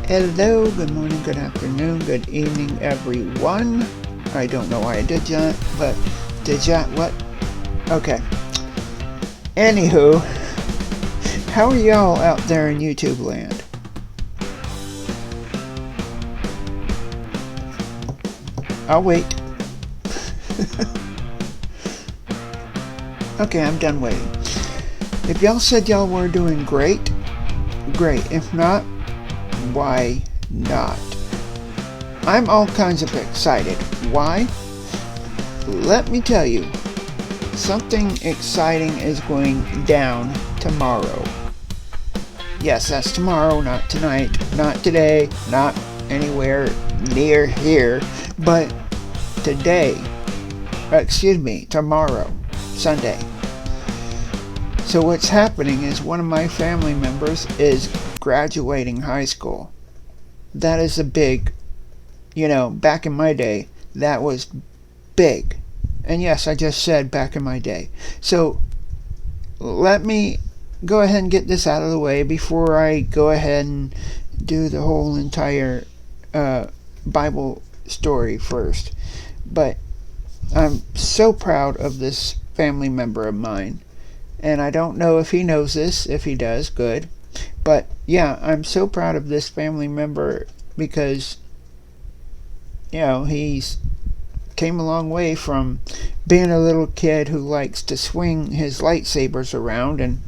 Hello, good morning, good afternoon, good evening, everyone. I don't know why I did that, but did that what? Okay. Anywho, how are y'all out there in YouTube land? I'll wait. Okay, I'm done waiting. If y'all said y'all were doing great, great. If not, why not? I'm all kinds of excited. Why? Let me tell you, something exciting is going down tomorrow. Yes, that's tomorrow, not tonight, not today, not anywhere near here, but tomorrow, Sunday. So what's happening is one of my family members is graduating high school. That is a big, back in my day, that was big. And yes, I just said back in my day. So let me go ahead and get this out of the way before I go ahead and do the whole entire Bible story first. But I'm so proud of this family member of mine. And I don't know if he knows this. If he does, good. But yeah, I'm so proud of this family member because, he's came a long way from being a little kid who likes to swing his lightsabers around and,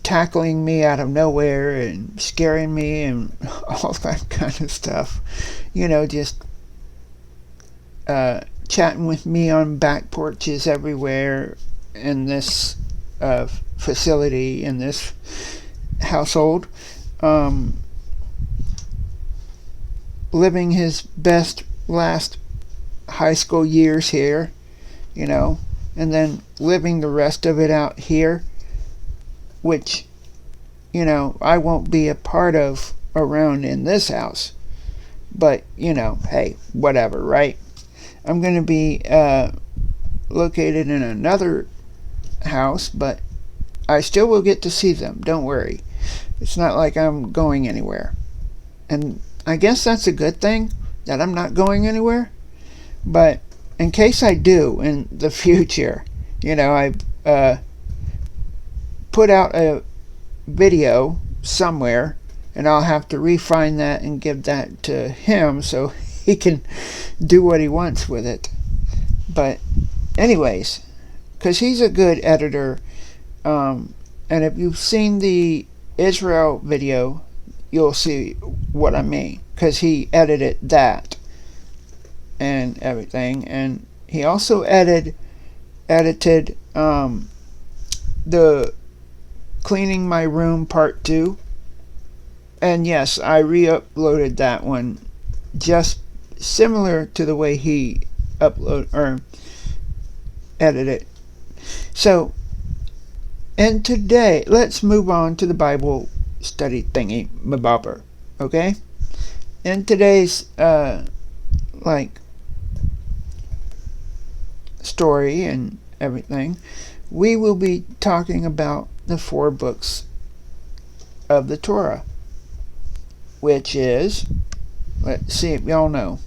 tackling me out of nowhere and scaring me and all that kind of stuff. Just chatting with me on back porches everywhere in this facility, in this household, living his best last high school years here, and then living the rest of it out here, which, I won't be a part of around in this house. But, hey, whatever, right? I'm going to be located in another house, but I still will get to see them. Don't worry. It's not like I'm going anywhere. And I guess that's a good thing, that I'm not going anywhere. But in case I do in the future, I put out a video somewhere, and I'll have to refine that and give that to him so he can do what he wants with it. But anyways, because he's a good editor, and if you've seen the Israel video, you'll see what I mean, because he edited that and everything, and he also edited the cleaning my room part 2, and yes, I re-uploaded that one just similar to the way he edited it. So, and today, let's move on to the Bible study thingy mabobber, okay? In today's story and everything, we will be talking about the 4 books of the Torah, which is, let's see if y'all know.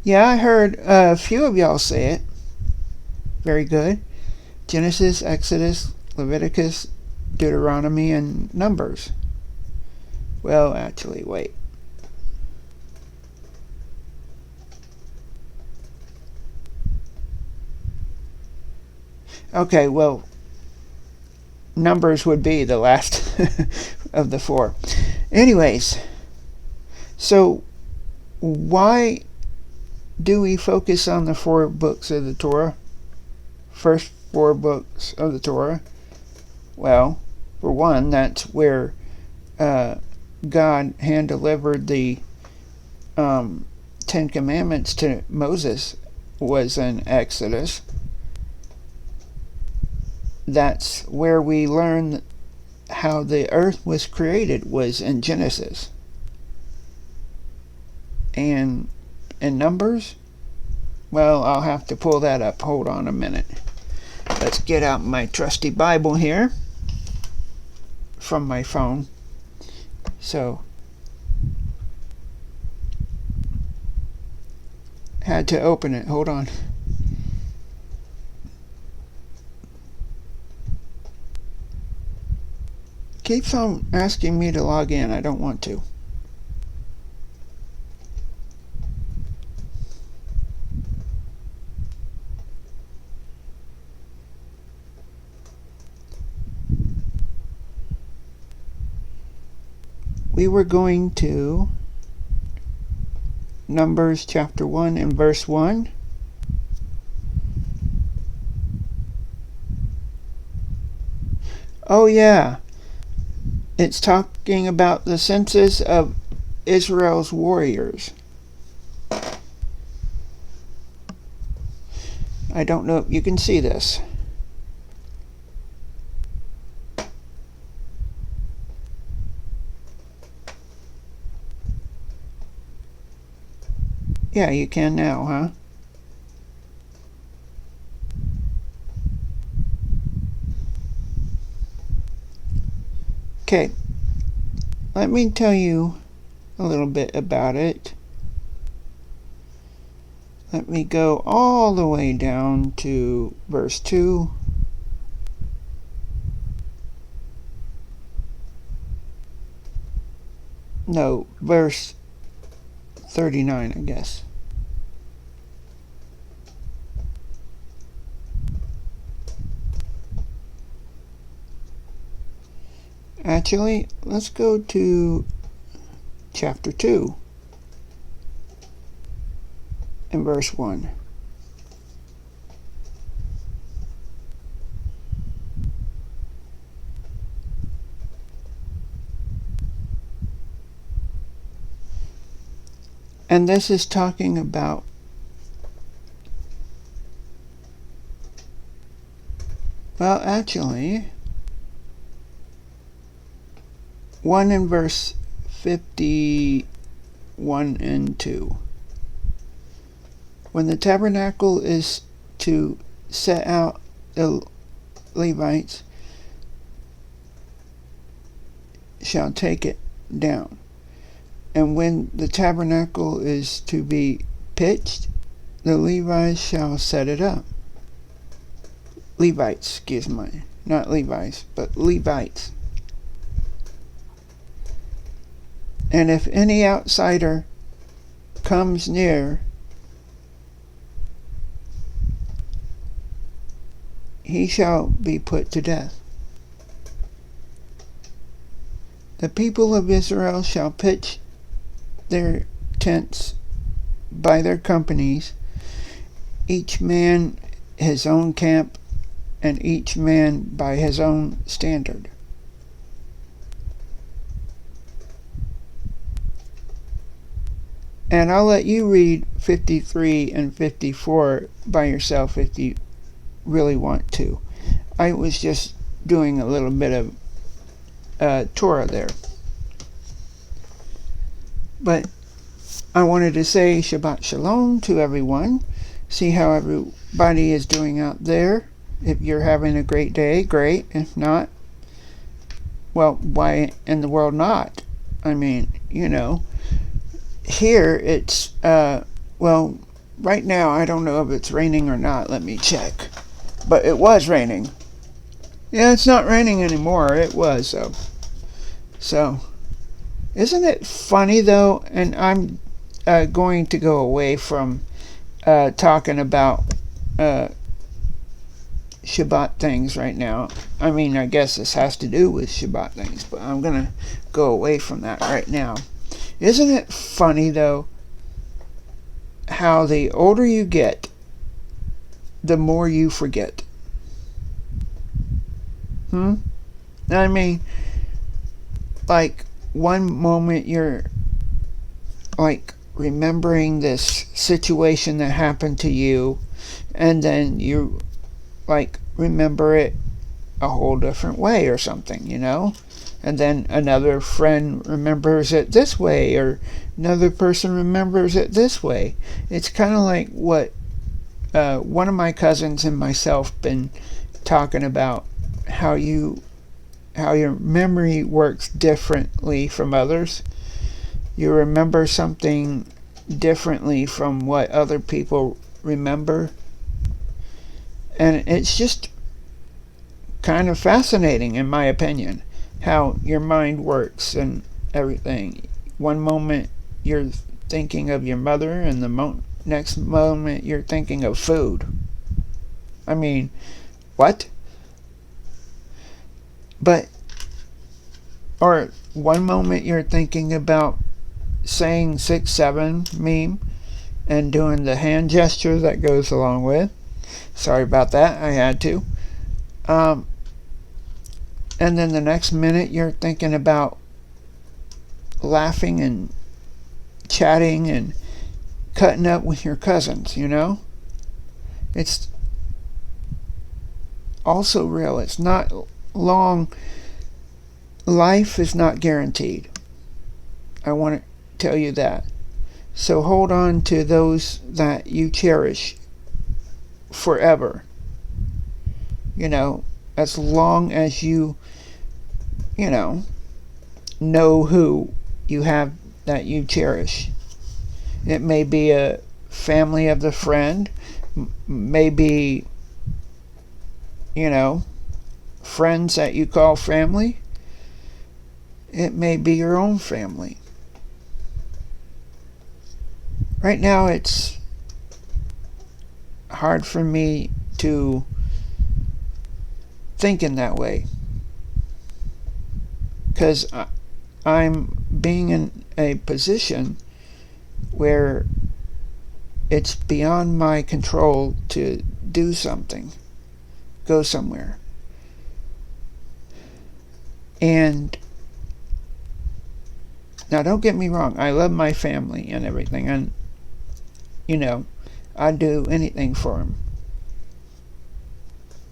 Yeah, I heard a few of y'all say it. Very good. Genesis, Exodus, Leviticus, Deuteronomy, and Numbers. Well, actually, wait. Okay, well, Numbers would be the last of the 4. Anyways, so why do we focus on the 4 books of the Torah? First 4 books of the Torah? Well, for one, that's where God hand-delivered the 10 Commandments to Moses, was in Exodus. That's where we learn how the earth was created, was in Genesis. And in Numbers, Well, I'll have to pull that up. Hold on a minute. Let's get out my trusty Bible here from my phone. So, had to open it. Hold on. Keeps on asking me to log in. I don't want to. We were going to Numbers chapter 1 and verse 1. Oh yeah, it's talking about the census of Israel's warriors. I don't know if you can see this. Yeah, you can now, huh? Okay, let me tell you a little bit about it. Let me go all the way down to verse 2. No, verse 39, I guess. Actually, let's go to chapter 2 and verse 1. And this is talking about well, actually, 1 in verse 51 and 2. When the tabernacle is to set out the Levites shall take it down. And when the tabernacle is to be pitched, the Levites shall set it up. Levites, excuse me. Not Levites, but Levites. And if any outsider comes near, he shall be put to death. The people of Israel shall pitch their tents by their companies, each man his own camp, and each man by his own standard. And I'll let you read 53 and 54 by yourself if you really want to. I was just doing a little bit of Torah there. But I wanted to say Shabbat Shalom to everyone. See how everybody is doing out there. If you're having a great day, great. If not, well, why in the world not? I mean, here it's, well, right now I don't know if it's raining or not. Let me check. But it was raining. Yeah, it's not raining anymore. It was, So, isn't it funny though? And I'm going to go away from talking about Shabbat things right now. I mean, I guess this has to do with Shabbat things, but I'm going to go away from that right now. Isn't it funny though how the older you get, the more you forget? I mean, like one moment you're like remembering this situation that happened to you, and then you like remember it a whole different way or something, and then another friend remembers it this way, or another person remembers it this way. It's kind of like what one of my cousins and myself been talking about how your memory works differently from others. You remember something differently from what other people remember. And it's just kind of fascinating, in my opinion, how your mind works and everything. One moment you're thinking of your mother, and the next moment you're thinking of food. I mean, what? But, or one moment you're thinking about saying 6-7 meme and doing the hand gesture that goes along with. Sorry about that, I had to. And then the next minute you're thinking about laughing and chatting and cutting up with your cousins, you know? It's also real. It's not long. Life is not guaranteed. I want to tell you that. So hold on to those that you cherish forever. You know, as long as you know who you have that you cherish. It may be a family of the friend, maybe, friends that you call family. It may be your own family. Right now it's hard for me to think in that way, because I'm being in a position where it's beyond my control to do something, go somewhere. And now don't get me wrong, I love my family and everything, and I'd do anything for them.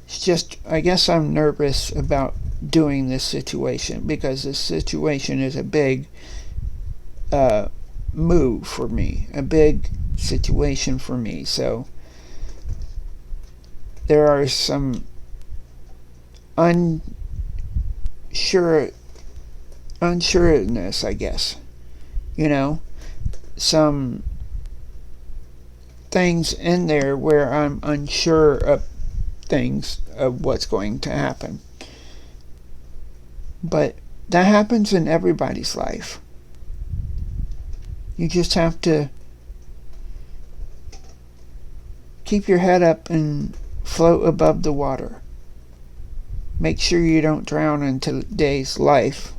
It's just, I guess I'm nervous about doing this situation, because this situation is a big move for me, a big situation for me. So there are some unsureness, I guess. Some things in there where I'm unsure of things, of what's going to happen. But that happens in everybody's life. You just have to keep your head up and float above the water. Make sure you don't drown in today's life.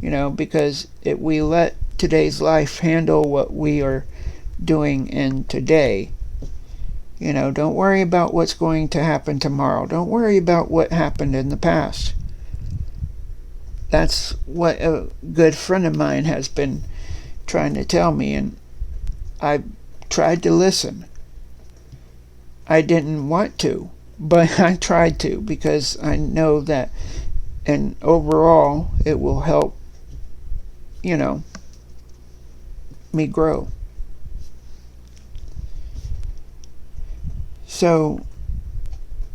Because if we let today's life handle what we are doing in today, don't worry about what's going to happen tomorrow. Don't worry about what happened in the past. That's what a good friend of mine has been trying to tell me, and I've tried to listen. I didn't want to, but I tried to, because I know that, and overall it will help, me grow. So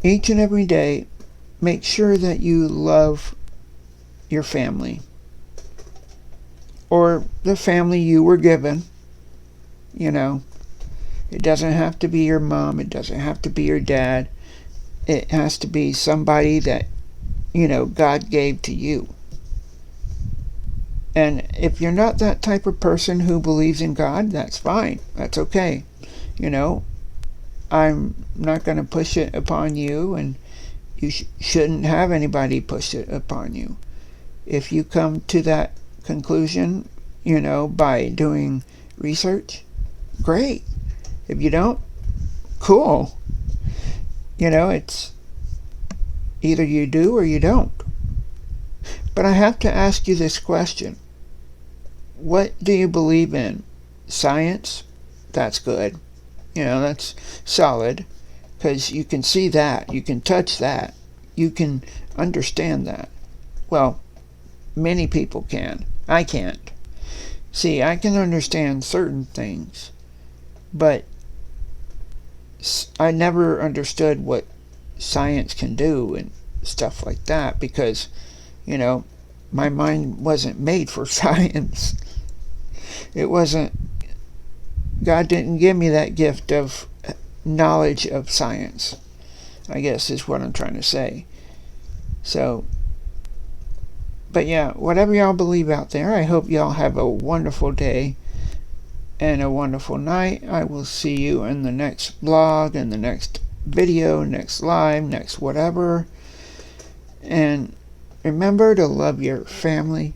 each and every day, make sure that you love your family, or the family you were given. It doesn't have to be your mom, it doesn't have to be your dad. It has to be somebody that God gave to you. And if you're not that type of person who believes in God, that's fine, that's okay. I'm not going to push it upon you, and you shouldn't have anybody push it upon you. If you come to that conclusion, by doing research, great. If you don't, cool. It's either you do or you don't. But I have to ask you this question. What do you believe in? Science? That's good. That's solid, because you can see that, you can touch that, you can understand that. Well, many people can. I can't. See, I can understand certain things, but I never understood what science can do and stuff like that, because, my mind wasn't made for science. It wasn't, God didn't give me that gift of knowledge of science, I guess is what I'm trying to say. So, but yeah, whatever y'all believe out there, I hope y'all have a wonderful day and a wonderful night. I will see you in the next vlog, in the next video, next live, next whatever. And remember to love your family,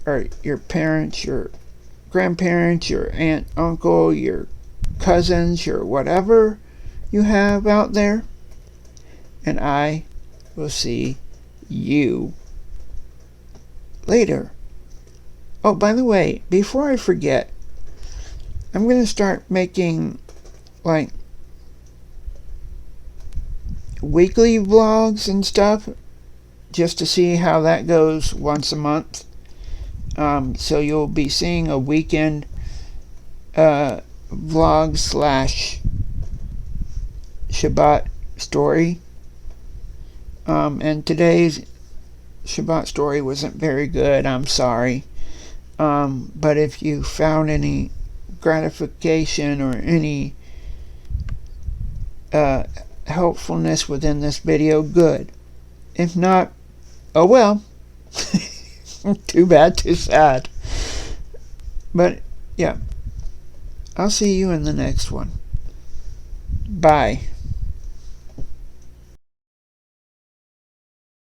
or your parents, your grandparents, your aunt, uncle, your cousins, your whatever you have out there. And I will see you later. Oh, by the way, before I forget, I'm going to start making like weekly vlogs and stuff, just to see how that goes once a month. So you'll be seeing a weekend vlog slash Shabbat story. And today's Shabbat story wasn't very good, I'm sorry. But if you found any gratification or any helpfulness within this video, good. If not, oh well. Too bad, too sad. But yeah, I'll see you in the next one. Bye.